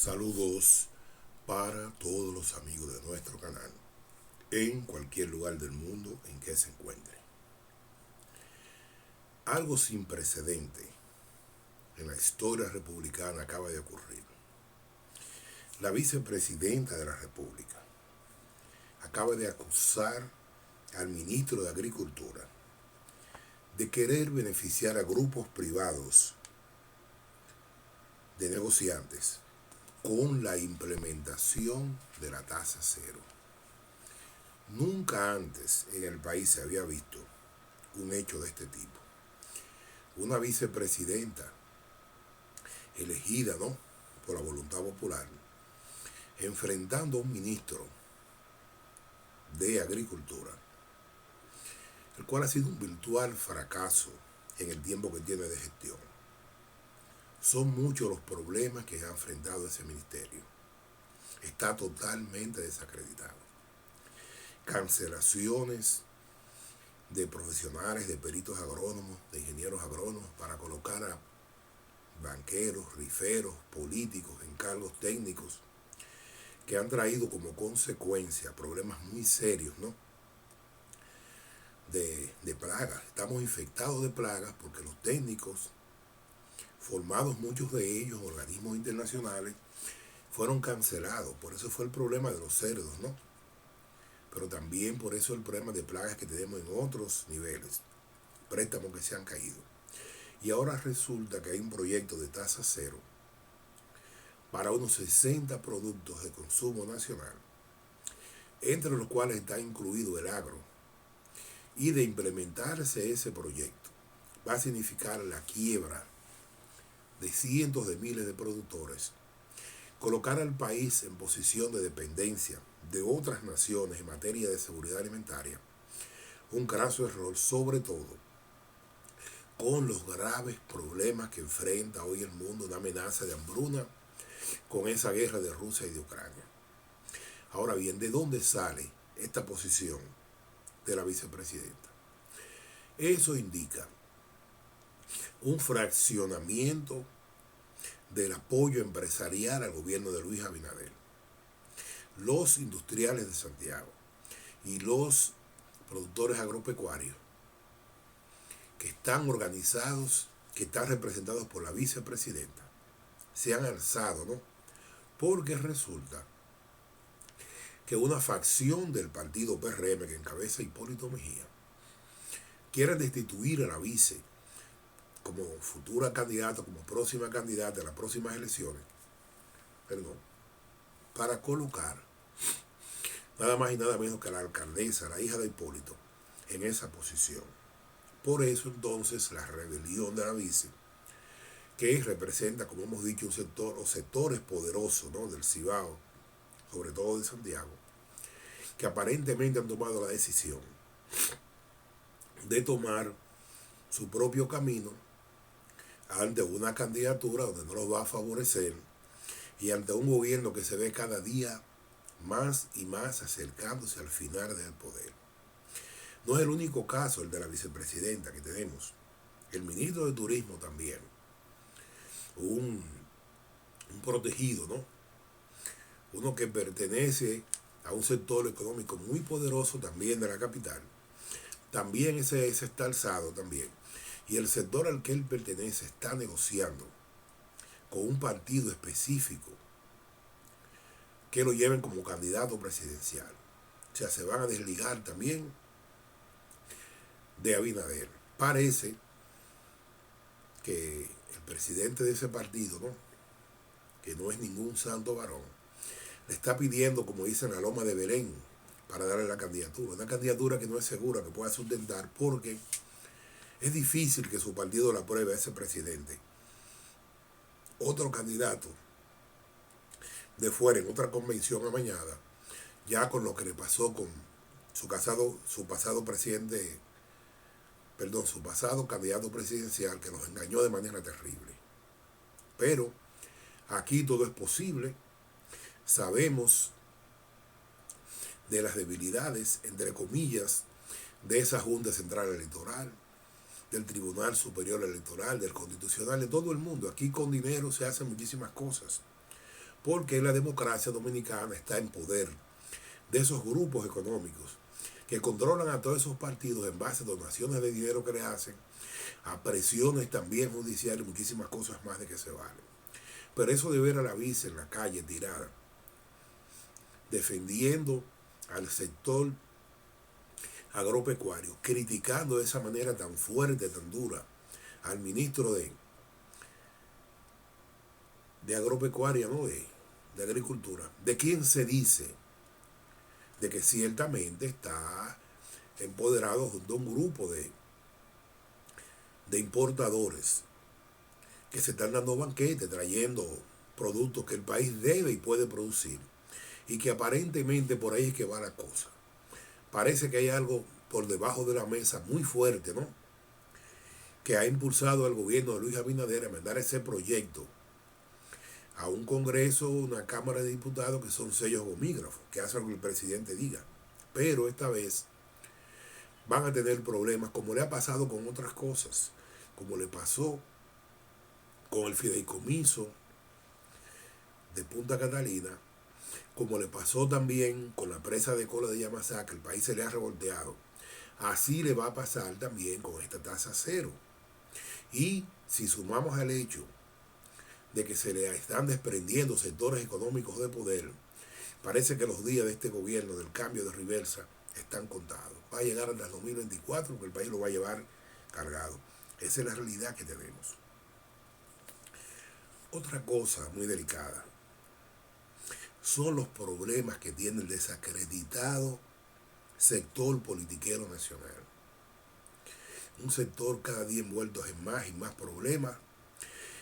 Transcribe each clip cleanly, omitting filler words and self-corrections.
Saludos para todos los amigos de nuestro canal, en cualquier lugar del mundo en que se encuentren. Algo sin precedente en la historia republicana acaba de ocurrir. La vicepresidenta de la República acaba de acusar al ministro de Agricultura de querer beneficiar a grupos privados de negociantes con la implementación de la tasa cero. Nunca antes en el país se había visto un hecho de este tipo. Una vicepresidenta elegida, ¿no?, por la voluntad popular, enfrentando a un ministro de Agricultura, el cual ha sido un virtual fracaso en el tiempo que tiene de gestión. Son muchos los problemas que ha enfrentado ese ministerio. Está totalmente desacreditado. Cancelaciones de profesionales, de peritos agrónomos, de ingenieros agrónomos, para colocar a banqueros, riferos, políticos en cargos técnicos, que han traído como consecuencia problemas muy serios, ¿no?, de plagas. Estamos infectados de plagas porque los técnicos, formados muchos de ellos, organismos internacionales, fueron cancelados. Por eso fue el problema de los cerdos, ¿no? Pero también por eso el problema de plagas que tenemos en otros niveles, préstamos que se han caído. Y ahora resulta que hay un proyecto de tasa cero para unos 60 productos de consumo nacional, entre los cuales está incluido el agro. Y de implementarse ese proyecto, va a significar la quiebra de cientos de miles de productores, colocar al país en posición de dependencia de otras naciones en materia de seguridad alimentaria, un graso error, sobre todo con los graves problemas que enfrenta hoy el mundo, una amenaza de hambruna con esa guerra de Rusia y de Ucrania. Ahora bien, ¿de dónde sale esta posición de la vicepresidenta? Eso indica un fraccionamiento del apoyo empresarial al gobierno de Luis Abinader. Los industriales de Santiago y los productores agropecuarios que están organizados, que están representados por la vicepresidenta, se han alzado, ¿no?, porque resulta que una facción del partido PRM que encabeza Hipólito Mejía quiere destituir a la vice como futura candidata, como próxima candidata a las próximas elecciones, para colocar nada más y nada menos que a la alcaldesa, la hija de Hipólito, en esa posición. Por eso entonces la rebelión de la vice, que representa, como hemos dicho, un sector o sectores poderosos, ¿no?, del Cibao, sobre todo de Santiago, que aparentemente han tomado la decisión de tomar su propio camino ante una candidatura donde no los va a favorecer y ante un gobierno que se ve cada día más y más acercándose al final del poder. No es el único caso el de la vicepresidenta que tenemos. El ministro de Turismo también, un protegido, ¿no?, uno que pertenece a un sector económico muy poderoso también de la capital, también ese está alzado también. Y el sector al que él pertenece está negociando con un partido específico que lo lleven como candidato presidencial. O sea, se van a desligar también de Abinader. Parece que el presidente de ese partido, ¿no?, que no es ningún santo varón, le está pidiendo, como dicen, la loma de Belén para darle la candidatura. Una candidatura que no es segura, que pueda sustentar, porque es difícil que su partido la apruebe a ese presidente. Otro candidato de fuera, en otra convención amañada, ya con lo que le pasó con su pasado candidato presidencial, que nos engañó de manera terrible. Pero aquí todo es posible. Sabemos de las debilidades, entre comillas, de esa Junta Central Electoral, del Tribunal Superior Electoral, del Constitucional, de todo el mundo. Aquí con dinero se hacen muchísimas cosas. porque la democracia dominicana está en poder de esos grupos económicos que controlan a todos esos partidos en base a donaciones de dinero que le hacen, a presiones también judiciales y muchísimas cosas más de que se valen. Pero eso de ver a la vice en la calle tirada, defendiendo al sector agropecuario, criticando de esa manera tan fuerte, tan dura, al ministro de agropecuaria, ¿no? de agricultura, de quien se dice de que ciertamente está empoderado junto a un grupo de importadores que se están dando banquetes, trayendo productos que el país debe y puede producir, y que aparentemente por ahí es que va la cosa. Parece que hay algo por debajo de la mesa muy fuerte, ¿no?, que ha impulsado al gobierno de Luis Abinader a mandar ese proyecto a un Congreso, una Cámara de Diputados, que son sellos gomígrafos, que hacen lo que el presidente diga. Pero esta vez van a tener problemas, como le ha pasado con otras cosas, como le pasó con el fideicomiso de Punta Catalina, como le pasó también con la presa de Cola de Yamasá, que el país se le ha revolteado. Así le va a pasar también con esta tasa cero. Y si sumamos al hecho de que se le están desprendiendo sectores económicos de poder, parece que los días de este gobierno, del cambio de reversa, están contados. Va a llegar hasta el 2024, porque el país lo va a llevar cargado. Esa es la realidad que tenemos. Otra cosa muy delicada son los problemas que tiene el desacreditado sector politiquero nacional. Un sector cada día envuelto en más y más problemas.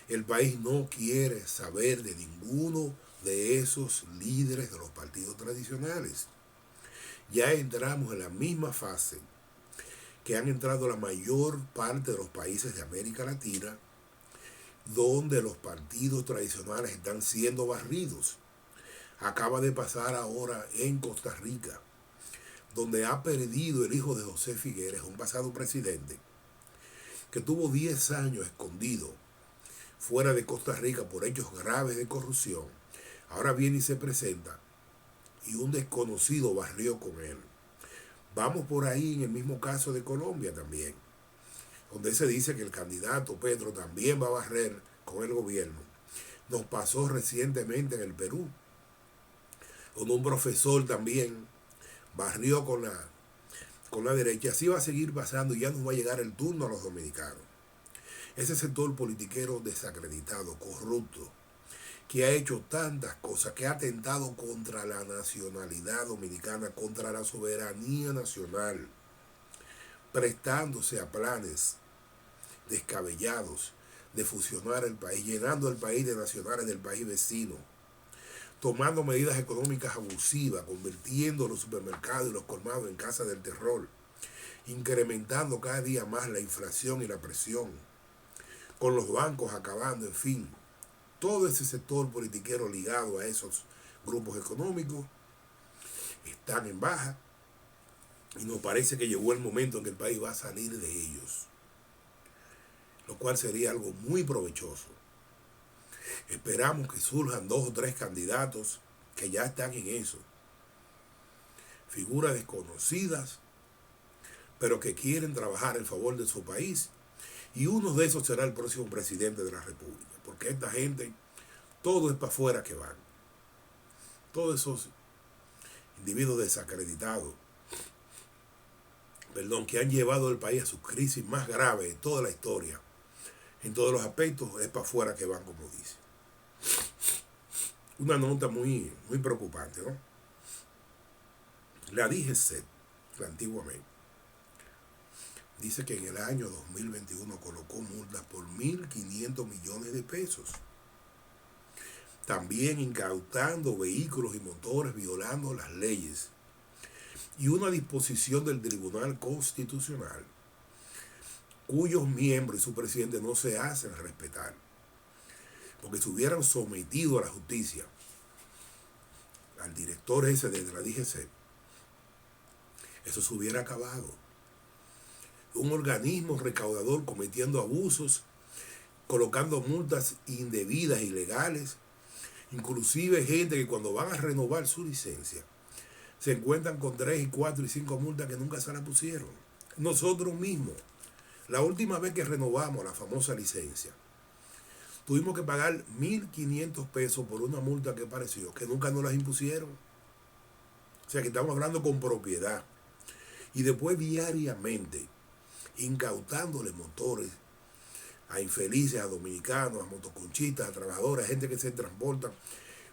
El país no quiere saber de ninguno de esos líderes de los partidos tradicionales. Ya entramos en la misma fase que han entrado la mayor parte de los países de América Latina, donde los partidos tradicionales están siendo barridos. Acaba de pasar ahora en Costa Rica, donde ha perdido el hijo de José Figueres, un pasado presidente, que tuvo 10 años escondido fuera de Costa Rica por hechos graves de corrupción. Ahora viene y se presenta, y un desconocido barrió con él. Vamos por ahí en el mismo caso de Colombia también, donde se dice que el candidato Petro también va a barrer con el gobierno. Nos pasó recientemente en el Perú, donde un profesor también barrió con la derecha. Así va a seguir pasando y ya nos va a llegar el turno a los dominicanos. Ese sector politiquero desacreditado, corrupto, que ha hecho tantas cosas, que ha atentado contra la nacionalidad dominicana, contra la soberanía nacional, prestándose a planes descabellados de fusionar el país, llenando el país de nacionales del país vecino, tomando medidas económicas abusivas, convirtiendo los supermercados y los colmados en casas del terror, incrementando cada día más la inflación y la presión, con los bancos acabando, en fin. Todo ese sector politiquero ligado a esos grupos económicos están en baja, y nos parece que llegó el momento en que el país va a salir de ellos, lo cual sería algo muy provechoso. Esperamos que surjan 2 o 3 candidatos que ya están en eso, figuras desconocidas, pero que quieren trabajar en favor de su país, y uno de esos será el próximo presidente de la República, porque esta gente, todo es para afuera que van. Todos esos individuos desacreditados, que han llevado el país a su crisis más grave de toda la historia, en todos los aspectos, es para afuera que van, como dice. Una nota muy, muy preocupante, ¿no? La DGCET, la antiguamente, dice que en el año 2021 colocó multas por 1.500 millones de pesos. También incautando vehículos y motores, violando las leyes. Y una disposición del Tribunal Constitucional, cuyos miembros y su presidente no se hacen respetar, porque si hubieran sometido a la justicia al director ese de la DGC, eso se hubiera acabado. Un organismo recaudador cometiendo abusos, colocando multas indebidas, ilegales, Inclusive gente que cuando van a renovar su licencia se encuentran con 3 y 4 y 5 multas que nunca se la pusieron. Nosotros mismos, la última vez que renovamos la famosa licencia, tuvimos que pagar 1.500 pesos por una multa que pareció, que nunca nos las impusieron. O sea que estamos hablando con propiedad. Y después diariamente, incautándole motores a infelices, a dominicanos, a motoconchistas, a trabajadores, a gente que se transporta,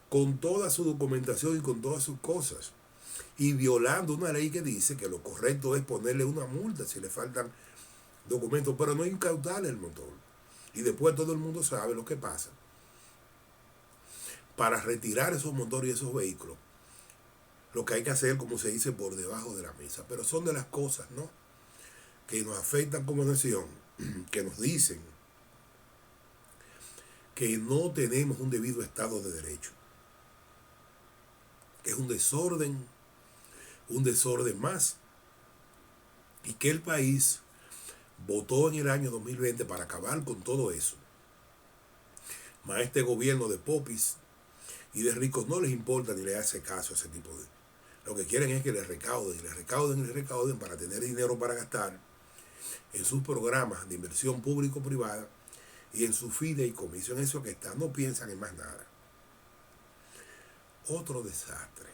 con toda su documentación y con todas sus cosas. Y violando una ley que dice que lo correcto es ponerle una multa si le faltan documentos, pero no incautarle el motor. Y después todo el mundo sabe lo que pasa. Para retirar esos motores y esos vehículos, lo que hay que hacer, como se dice, por debajo de la mesa. Pero son de las cosas, ¿no?, que nos afectan como nación, que nos dicen que no tenemos un debido estado de derecho, que es un desorden más, y que el país votó en el año 2020 para acabar con todo eso. Más este gobierno de popis y de ricos no les importa ni les hace caso a ese tipo de... Lo que quieren es que les recauden para tener dinero para gastar en sus programas de inversión público-privada y en su fideicomiso, en eso que está. No piensan en más nada. Otro desastre.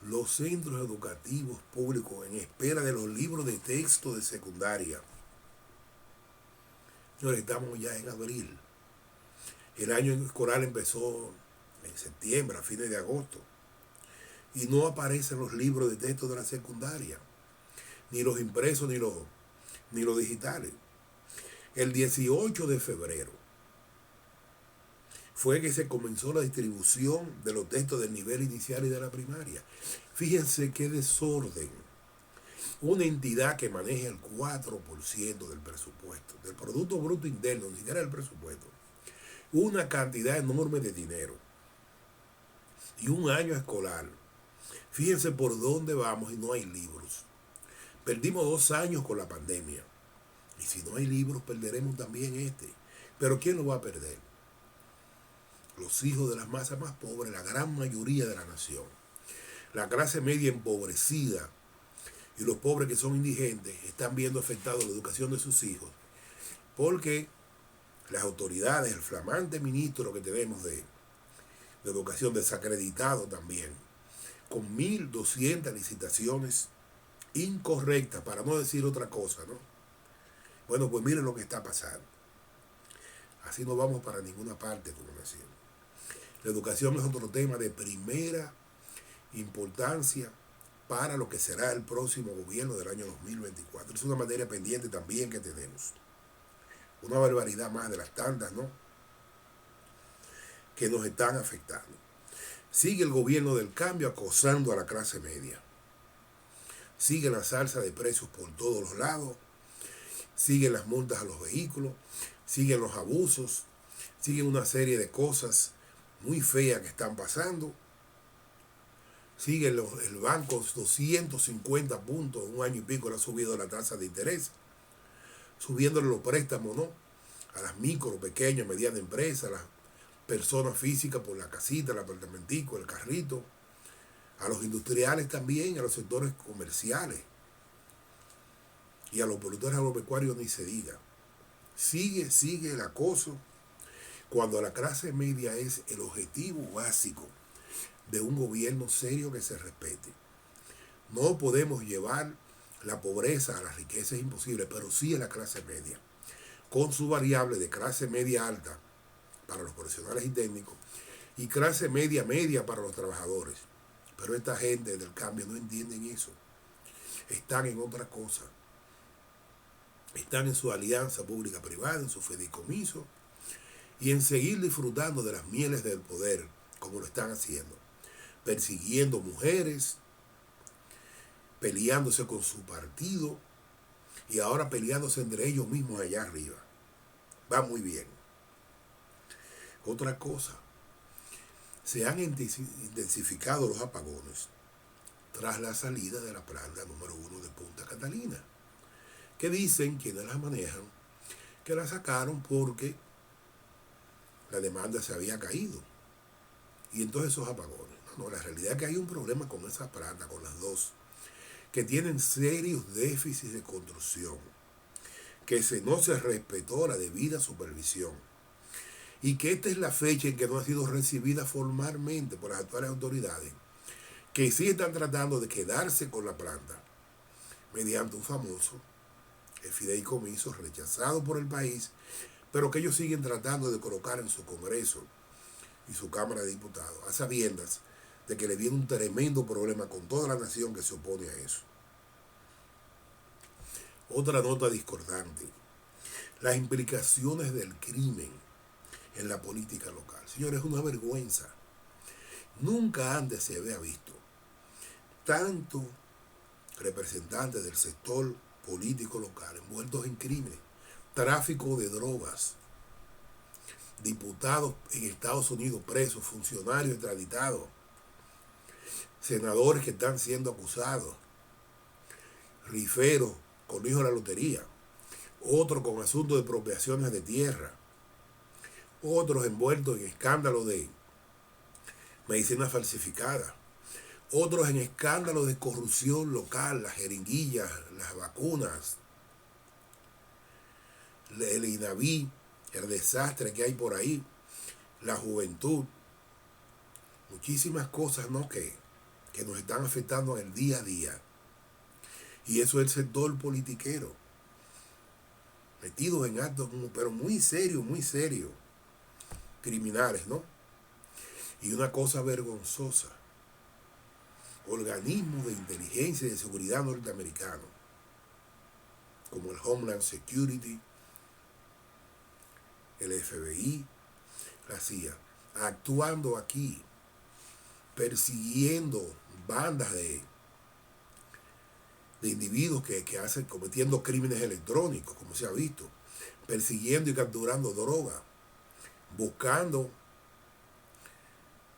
Los centros educativos públicos en espera de los libros de texto de secundaria. Señores, estamos ya en abril. El año escolar empezó en septiembre, a fines de agosto. Y no aparecen los libros de texto de la secundaria. Ni los impresos, ni los digitales. El 18 de febrero fue que se comenzó la distribución de los textos del nivel inicial y de la primaria. Fíjense qué desorden. Una entidad que maneja el 4% del presupuesto, del Producto Bruto Interno, ni siquiera del presupuesto, una cantidad enorme de dinero y un año escolar. Fíjense por dónde vamos y no hay libros. Perdimos 2 años con la pandemia. Y si no hay libros, perderemos también este. Pero ¿quién lo va a perder? Los hijos de las masas más pobres, la gran mayoría de la nación. La clase media empobrecida y los pobres que son indigentes están viendo afectado la educación de sus hijos. Porque las autoridades, el flamante ministro que tenemos de educación, desacreditado también, con 1.200 licitaciones incorrectas, para no decir otra cosa, ¿no? Bueno, pues miren lo que está pasando. Así no vamos para ninguna parte como nación. La educación es otro tema de primera importancia para lo que será el próximo gobierno del año 2024. Es una materia pendiente también que tenemos. Una barbaridad más de las tantas, ¿no?, que nos están afectando. Sigue el gobierno del cambio acosando a la clase media. Sigue la salsa de precios por todos los lados. Siguen las multas a los vehículos. Siguen los abusos. Siguen una serie de cosas muy feas que están pasando. Sigue el banco 250 puntos, un año y pico le ha subido la tasa de interés. Subiéndole los préstamos, ¿no?, a las micro, pequeñas, medianas empresas, a las personas físicas por la casita, el apartamentico, el carrito, a los industriales también, a los sectores comerciales y a los productores agropecuarios ni se diga. Sigue el acoso cuando la clase media es el objetivo básico de un gobierno serio que se respete. No podemos llevar la pobreza a la riqueza, es imposible, pero sí a la clase media, con su variable de clase media alta para los profesionales y técnicos y clase media para los trabajadores. Pero esta gente del cambio no entienden eso. Están en otra cosa. Están en su alianza pública-privada, en su fideicomiso y en seguir disfrutando de las mieles del poder, como lo están haciendo. Persiguiendo mujeres, peleándose con su partido y ahora peleándose entre ellos mismos allá arriba. Va muy bien. Otra cosa, se han intensificado los apagones tras la salida de la planta número 1 de Punta Catalina, que dicen quienes la manejan que la sacaron porque la demanda se había caído. y entonces esos apagones. No, la realidad es que hay un problema con esa planta, con las dos, que tienen serios déficits de construcción, que no se respetó la debida supervisión y que esta es la fecha en que no ha sido recibida formalmente por las actuales autoridades, que sí están tratando de quedarse con la planta mediante un famoso fideicomiso rechazado por el país, pero que ellos siguen tratando de colocar en su Congreso y su Cámara de Diputados, a sabiendas de que le viene un tremendo problema con toda la nación que se opone a eso. Otra nota discordante: las implicaciones del crimen en la política local. Señores, es una vergüenza. Nunca antes se había visto tanto representantes del sector político local envueltos en crímenes, tráfico de drogas, diputados en Estados Unidos presos, funcionarios extraditados, senadores que están siendo acusados, riferos con hijos de la lotería, otros con asuntos de expropiaciones de tierra, otros envueltos en escándalos de medicina falsificada, otros en escándalos de corrupción local, las jeringuillas, las vacunas, el INAVI, el desastre que hay por ahí, la juventud, muchísimas cosas, ¿no?, que nos están afectando en el día a día. Y eso es el sector politiquero, metidos en actos, pero muy serios, criminales, ¿no? Y una cosa vergonzosa: organismos de inteligencia y de seguridad norteamericanos, como el Homeland Security, el FBI, la CIA, actuando aquí, persiguiendo bandas de individuos que hacen, cometiendo crímenes electrónicos, como se ha visto, persiguiendo y capturando droga, buscando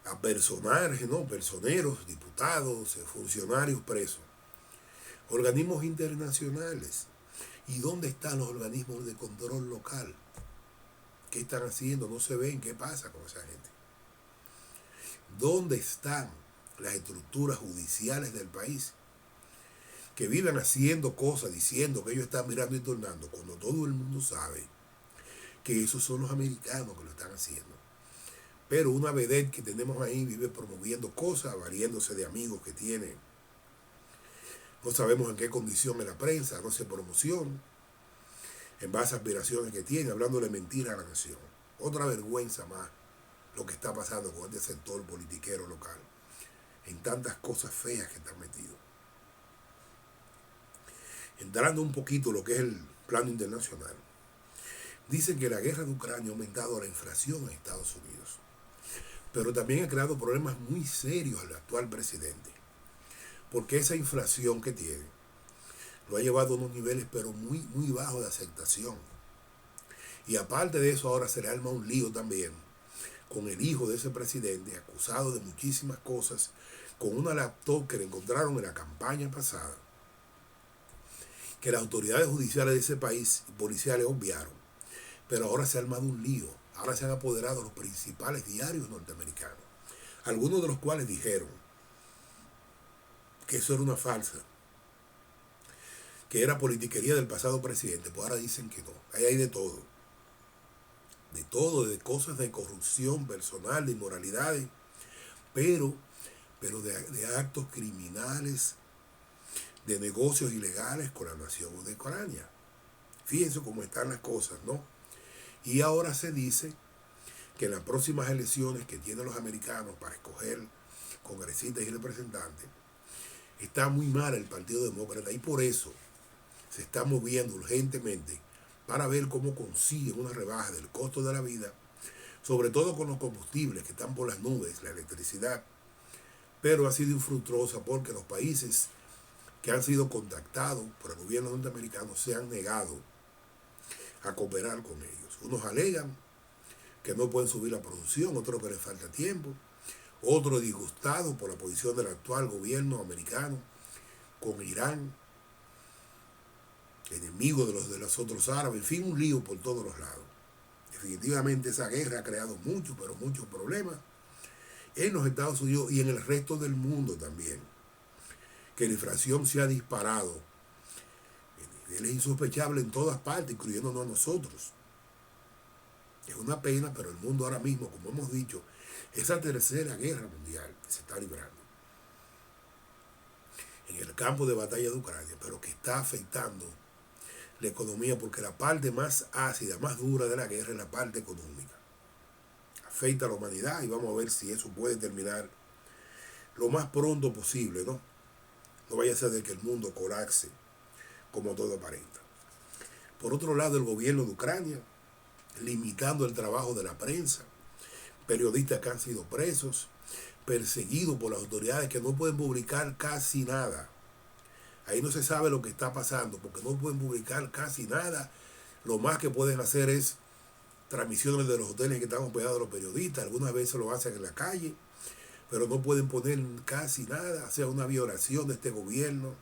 a personajes, ¿no?, personeros, diputados, funcionarios presos, organismos internacionales. ¿Y dónde están los organismos de control local? ¿Qué están haciendo? No se ven. ¿Qué pasa con esa gente? ¿Dónde están las estructuras judiciales del país que viven haciendo cosas, diciendo que ellos están mirando y tornando, cuando todo el mundo sabe que esos son los americanos que lo están haciendo? Pero una vedette que tenemos ahí vive promoviendo cosas, valiéndose de amigos que tiene. No sabemos en qué condición en la prensa, no se promociona, en base a aspiraciones que tiene, hablándole mentira a la nación. Otra vergüenza más lo que está pasando con este sector politiquero local, en tantas cosas feas que están metidos. Entrando un poquito en lo que es el plano internacional, dicen que la guerra de Ucrania ha aumentado la inflación en Estados Unidos, pero también ha creado problemas muy serios al actual presidente, porque esa inflación que tiene lo ha llevado a unos niveles pero muy bajos de aceptación. Y aparte de eso, ahora se le arma un lío también con el hijo de ese presidente, acusado de muchísimas cosas, con una laptop que le encontraron en la campaña pasada, que las autoridades judiciales de ese país y policiales obviaron. Pero ahora se ha armado un lío. Ahora se han apoderado los principales diarios norteamericanos, algunos de los cuales dijeron que eso era una farsa, que era politiquería del pasado presidente. Pues ahora dicen que no. Ahí hay de todo, de cosas de corrupción personal, de inmoralidades, pero de actos criminales, de negocios ilegales con la nación de Ucrania. Fíjense cómo están las cosas, ¿no? Y ahora se dice que en las próximas elecciones que tienen los americanos para escoger congresistas y representantes, está muy mal el Partido Demócrata, y por eso se está moviendo urgentemente para ver cómo consiguen una rebaja del costo de la vida, sobre todo con los combustibles que están por las nubes, la electricidad. Pero ha sido infructuosa porque los países que han sido contactados por el gobierno norteamericano se han negado a cooperar con ellos. Unos alegan que no pueden subir la producción, otros que les falta tiempo, otros disgustados por la posición del actual gobierno americano con Irán, enemigo de los otros árabes, en fin, un lío por todos los lados. Definitivamente esa guerra ha creado muchos, pero muchos problemas, en los Estados Unidos y en el resto del mundo también, que la inflación se ha disparado. Él es insospechable en todas partes, incluyéndonos a nosotros. Es una pena, pero el mundo ahora mismo, como hemos dicho, esa tercera guerra mundial que se está librando en el campo de batalla de Ucrania, pero que está afectando la economía, porque la parte más ácida, más dura de la guerra es la parte económica. Afecta a la humanidad y vamos a ver si eso puede terminar lo más pronto posible, ¿no? No vaya a ser de que el mundo colapse como todo aparenta. Por otro lado, el gobierno de Ucrania, limitando el trabajo de la prensa, periodistas que han sido presos, perseguidos por las autoridades que no pueden publicar casi nada. Ahí no se sabe lo que está pasando porque no pueden publicar casi nada. Lo más que pueden hacer es transmisiones de los hoteles que están hospedados los periodistas. Algunas veces lo hacen en la calle, pero no pueden poner casi nada. O sea, una violación de este gobierno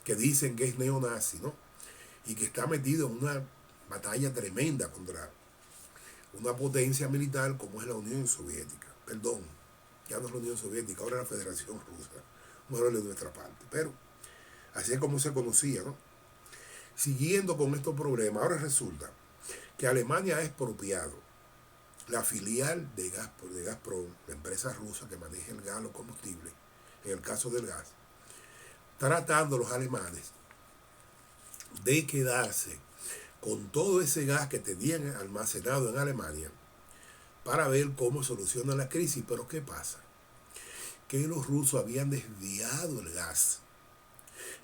que dicen que es neonazi, ¿no? Y que está metido en una batalla tremenda contra una potencia militar como es la Unión Soviética. Perdón, ya no es la Unión Soviética, ahora es la Federación Rusa. Un error de nuestra parte. Pero así es como se conocía, ¿no? Siguiendo con estos problemas, ahora resulta que Alemania ha expropiado la filial de Gazprom, la empresa rusa que maneja el gas, los combustibles, en el caso del gas, tratando los alemanes de quedarse con todo ese gas que tenían almacenado en Alemania para ver cómo solucionan la crisis. Pero ¿qué pasa? Que los rusos habían desviado el gas.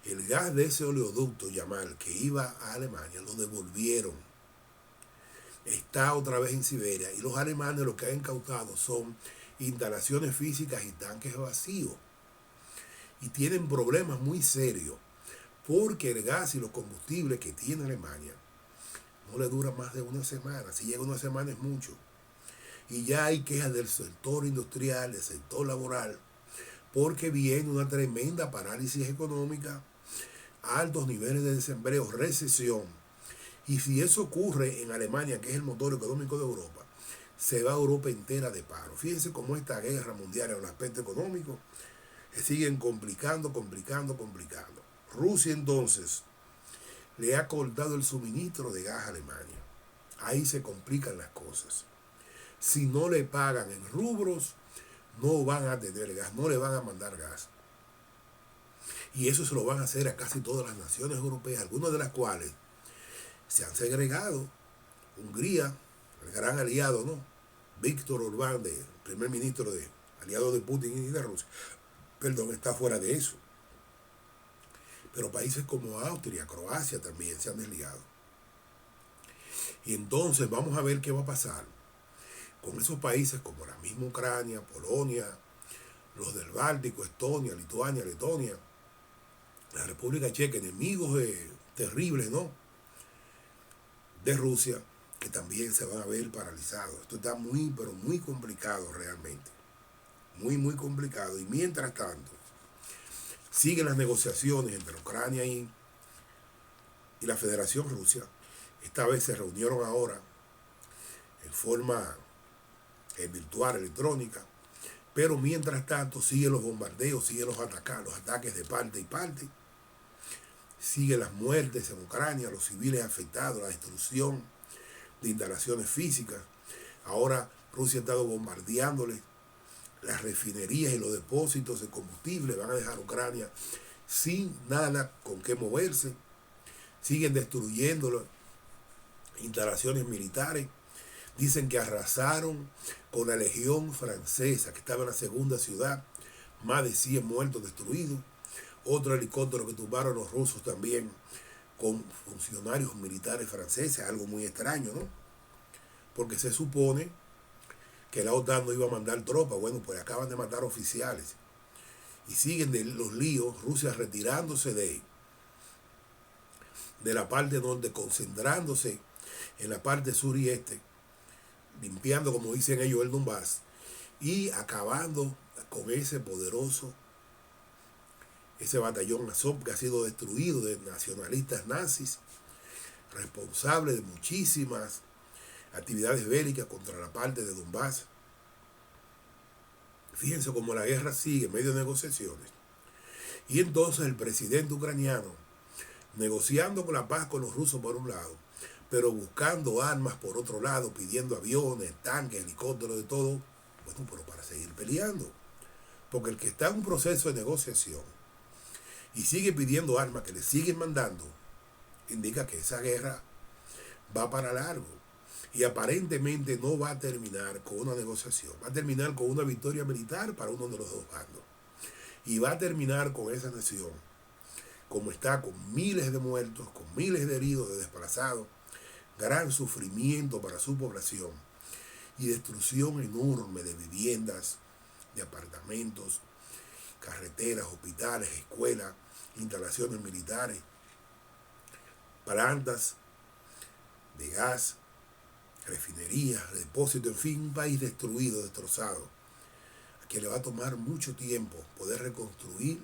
El gas de ese oleoducto Yamal que iba a Alemania lo devolvieron. Está otra vez en Siberia y los alemanes lo que han incautado son instalaciones físicas y tanques vacíos. Y tienen problemas muy serios porque el gas y los combustibles que tiene Alemania no le dura más de una semana. Si llega una semana es mucho. Y ya hay quejas del sector industrial, del sector laboral, porque viene una tremenda parálisis económica, altos niveles de desempleo, recesión. Y si eso ocurre en Alemania, que es el motor económico de Europa, se va a Europa entera de paro. Fíjense cómo esta guerra mundial en el aspecto económico se siguen complicando. Rusia entonces le ha cortado el suministro de gas a Alemania. Ahí se complican las cosas. Si no le pagan en rubros, no van a tener gas, no le van a mandar gas. Y eso se lo van a hacer a casi todas las naciones europeas, algunas de las cuales se han segregado. Hungría, el gran aliado, ¿no? Víctor Orbán, el primer ministro aliado de Putin y de Rusia, perdón, está fuera de eso. Pero países como Austria, Croacia también se han desligado. Y entonces vamos a ver qué va a pasar con esos países como la misma Ucrania, Polonia, los del Báltico, Estonia, Lituania, Letonia, la República Checa, enemigos terribles, ¿no? De Rusia, que también se van a ver paralizados. Esto está muy, pero muy complicado realmente. Muy complicado. Y mientras tanto, siguen las negociaciones entre Ucrania y la Federación Rusia. Esta vez se reunieron ahora en forma virtual, electrónica. Pero mientras tanto siguen los bombardeos, siguen los ataques de parte y parte. Siguen las muertes en Ucrania, los civiles afectados, la destrucción de instalaciones físicas. Ahora Rusia ha estado bombardeándoles las refinerías y los depósitos de combustible. Van a dejar Ucrania sin nada con qué moverse. Siguen destruyendo las instalaciones militares. Dicen que arrasaron con la Legión Francesa, que estaba en la segunda ciudad. Más de 100 muertos destruidos. Otro helicóptero que tumbaron los rusos también con funcionarios militares franceses, algo muy extraño, ¿no? Porque se supone que la OTAN no iba a mandar tropas. Bueno, pues acaban de matar oficiales. Y siguen de los líos, Rusia retirándose de la parte norte, concentrándose en la parte sur y este, limpiando, como dicen ellos, el Donbass, y acabando con ese batallón Azov que ha sido destruido de nacionalistas nazis, responsable de muchísimas actividades bélicas contra la parte de Donbass. Fíjense cómo la guerra sigue en medio de negociaciones. Y entonces el presidente ucraniano, negociando con la paz con los rusos por un lado, pero buscando armas por otro lado, pidiendo aviones, tanques, helicópteros, de todo, bueno, pero para seguir peleando. Porque el que está en un proceso de negociación y sigue pidiendo armas que le siguen mandando, indica que esa guerra va para largo. Y aparentemente no va a terminar con una negociación, va a terminar con una victoria militar para uno de los dos bandos. Y va a terminar con esa nación, como está, con miles de muertos, con miles de heridos, de desplazados, gran sufrimiento para su población y destrucción enorme de viviendas, de apartamentos, carreteras, hospitales, escuelas, instalaciones militares, plantas de gas, refinerías, depósitos, en fin, un país destruido, destrozado, a quien le va a tomar mucho tiempo poder reconstruir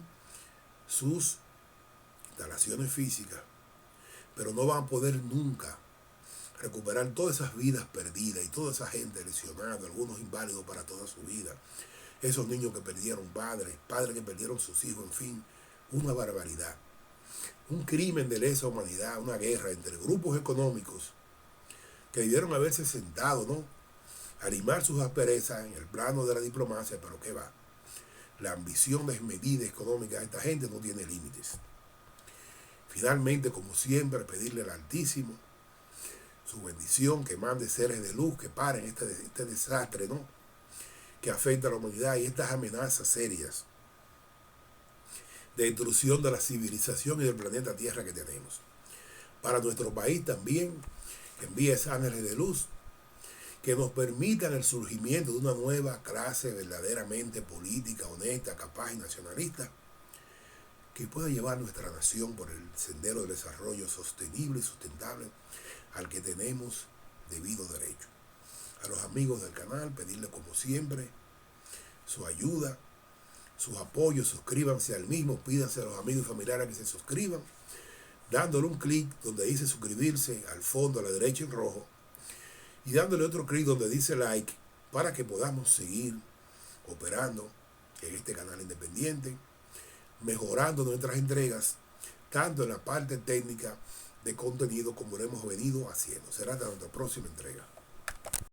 sus instalaciones físicas, pero no van a poder nunca recuperar todas esas vidas perdidas y toda esa gente lesionada, algunos inválidos para toda su vida, esos niños que perdieron padres, padres que perdieron sus hijos, en fin, una barbaridad, un crimen de lesa humanidad, una guerra entre grupos económicos que debieron haberse sentado, ¿no?, a limar sus asperezas en el plano de la diplomacia, pero ¿qué va? La ambición desmedida económica de esta gente no tiene límites. Finalmente, como siempre, pedirle al Altísimo su bendición, que mande seres de luz, que paren este desastre, ¿no?, que afecta a la humanidad y estas amenazas serias de destrucción de la civilización y del planeta Tierra que tenemos. Para nuestro país también, que envíe ángeles de luz que nos permitan el surgimiento de una nueva clase verdaderamente política, honesta, capaz y nacionalista, que pueda llevar nuestra nación por el sendero del desarrollo sostenible y sustentable al que tenemos debido derecho. A los amigos del canal, pedirles como siempre su ayuda, sus apoyos, suscríbanse al mismo, pídanse a los amigos y familiares que se suscriban, dándole un clic donde dice suscribirse al fondo a la derecha en rojo y dándole otro clic donde dice like para que podamos seguir operando en este canal independiente, mejorando nuestras entregas, tanto en la parte técnica de contenido como lo hemos venido haciendo. Será hasta nuestra próxima entrega.